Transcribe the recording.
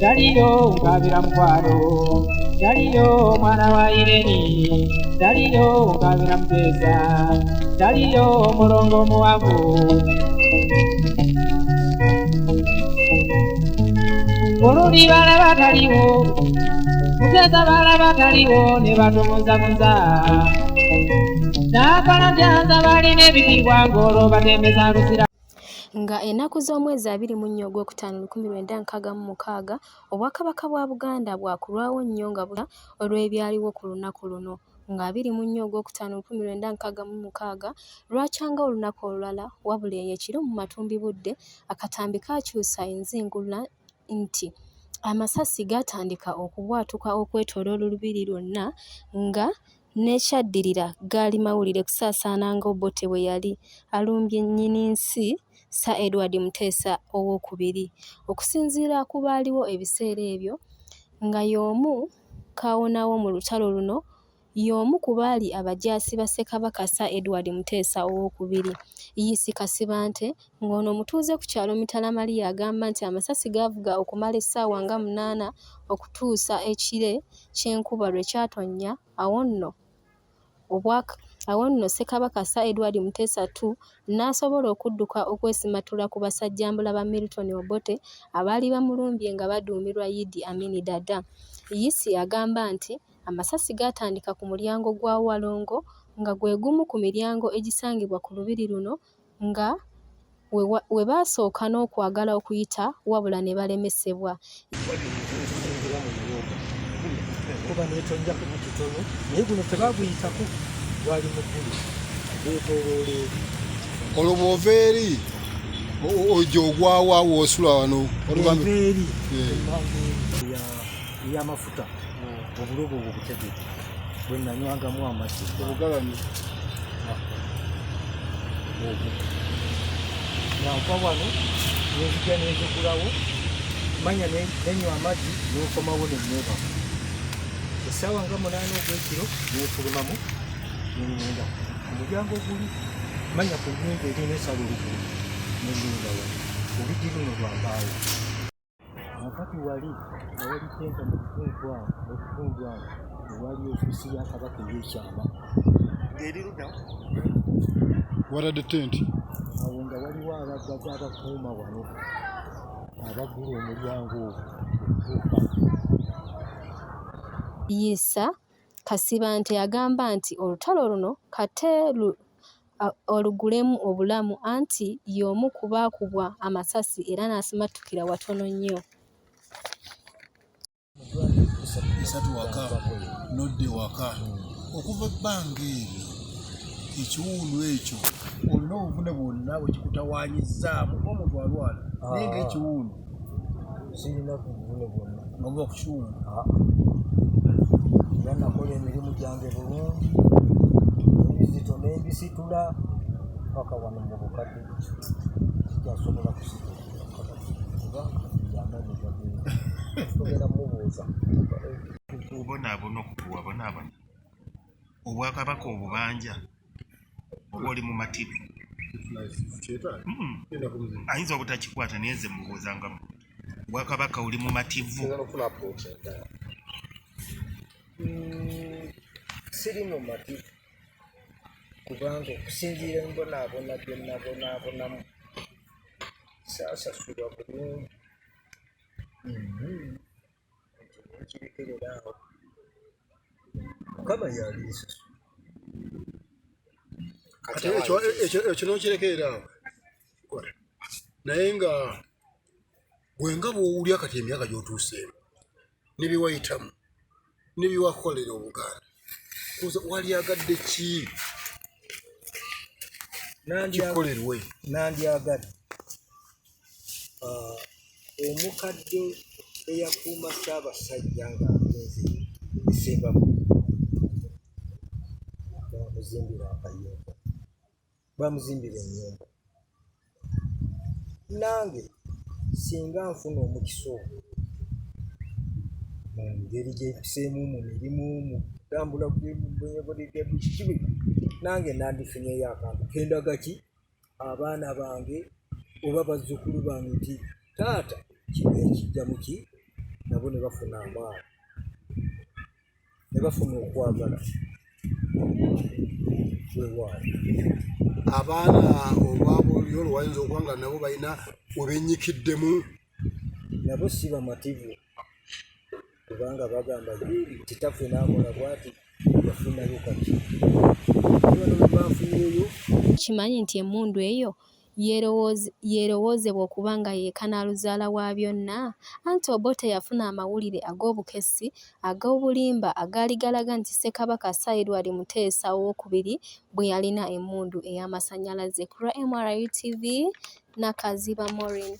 Daliyo ngabira mukwano, daliyo mwana wa Ireni, daliyo ngabira mutesa, daliyo mulongo muwavu. Oluli balaba taliwo, mutesa balaba taliwo ne batomuzamuza. N'akalatyanza balina ebikibwa ng'olwo batembeza lusira. Nga ennaku z'omwezi 24 Ogwokutaano 1966 Obwakabaka bwa Buganda bwakulwawo nnyo nga bula olw'ebyaliwo ku lunaku luno. Nga 24 Ogwokutaano 1966 lwakyanga olunaku olulala wabula eyo ekiro mu matumbi budde akatambi kakyusa enzingula nti amasasi gatandika okubwatuka okwetooloola olubiri lwonna nga n'ekyaddirira gaali mawulire kusaasaana nga Obote bwe yali alumbye nnyiniinsi Sir Edward Muteesa owookubiri. Okusinziira ku baaliwo ebiseera ebyo nga y'omu kaawonawo mu lutalo luno y'omu ku baali abajaasi ba Ssekabaka Sir Edward Muteesa owookubiri. Yiisi Kasibante ng'ono mutuuze ku kyalo Mitala Maria agamba nti amasasi gaavuga okumala essaawa nga 8 okutuusa ekire ky'enkuba lwe kyatonnya awo nno Ssekabaka Sir Edward Muteesa II n'asobola okudduka okwesimatula ku basajjambula ba Milton Obote abaali bamulumbye nga baduumirwa Idi Amin Dada. Yiisi agamba nti amasasi gaatandika ku mulyango gwa Walongo nga gwe gumu ku miryango egisangibwa ku lubiri luno nga we baasooka n'okwagala okuyita wabula ne balemesebwa. Kuba neetonja ku kitono naye guno tebaguyitako gwali muggulu beetooloola eri olwo bw'ova eri ojja ogwawa woosula wano eri ey'amafuta obulobo obwo butegeke bwe nanywangamu amazzi obugalami nanva wano nenzija nenzigulawo manya nenywa amazzi n'okomawo nenneebako essaawa nga 8 ogw'ekiro neefulumamu nengenda ku mulyango oguli manya ku nnyumba erina esala olugulu nengenda wano oluggi luno lwambaawo wakati wali awali tenta mu kitundu awo ewali ofiisi ya Kabaka ey'ekyama ng'eri ludda waradde tenti awo nga waliwo abaggazi abakuuma wano abaggula omulyango ogwo okutuuka. Yiisa Kasibante agamba nti olutalo luno kate olugulemu obulamu anti y'omu ku baakubwa amasasi era n'asimattukira watono nnyo. esatu waka nodde waka okuva ebbanga eryo ekiwundu ekyo olina obuvune bwonna bwe kikutawaanyizaamu ng'omuntu alwala naye ng'ekiwundu sirina ku buvune bwonna ng'ova ku kiwundu era nakola emirimu gyange bulungi ebizito n'embisitula paka wano mu bukadde sikyasobola kusitula kuba yamanyi tugenda mubuuza obonaabona okubuwabonaabona obwakabaka obubanja oba oli mu mativu ayinza obutakikwata naye nze mubuuzangamu obwakabaka oli mu mativu siri mu mativu kubanga okusinziira embonaabona bye nabonaabonamu saasasulwa bulungi kirekerera awo mukama yaliisasu ate ekyo nokirekerera awo naye nga gwenga bw'owulya kati emyaka gy'otuuseemu nebyewayitamu nebyewakukolera Obuganda walyagadde ki kikolerwe nandyagadde omukadde eyakuuma Ssaabasajja nga agenze esembamu bamuzimbira akayumba bamuzimbira ennyumba nange singa nfuna omukisa ogwo mu ngeri gyempiseemu mu mirimu mu kutambula kibi nange nandifunyeyo akantu kendaga ki abaana bange oba bazzukulu bange nti taata kino ekijja muki nabo ne bafuna amaanyi ne bafuna okwagala weewaawo. abaana olwabuli olwayinza okuba nga nabo balina webenyikiddemu nabo si bamativu kubanga bagamba kitaffe n'akola bwati yafunayo kati bano bwe bafunyeyo. Kimanyi nti emmundu eyo yeerowoozebwa okuba nga ye kanaaluzaala wa byonna, anti Obote yafuna amawulire ag'obukessi ag'obulimba agaali galaga nti Ssekabaka Edward Muteesa II bwe yalina emmundu ey'amasannyalaze. Ku lwa MRI TV, Nakaziba Maureen.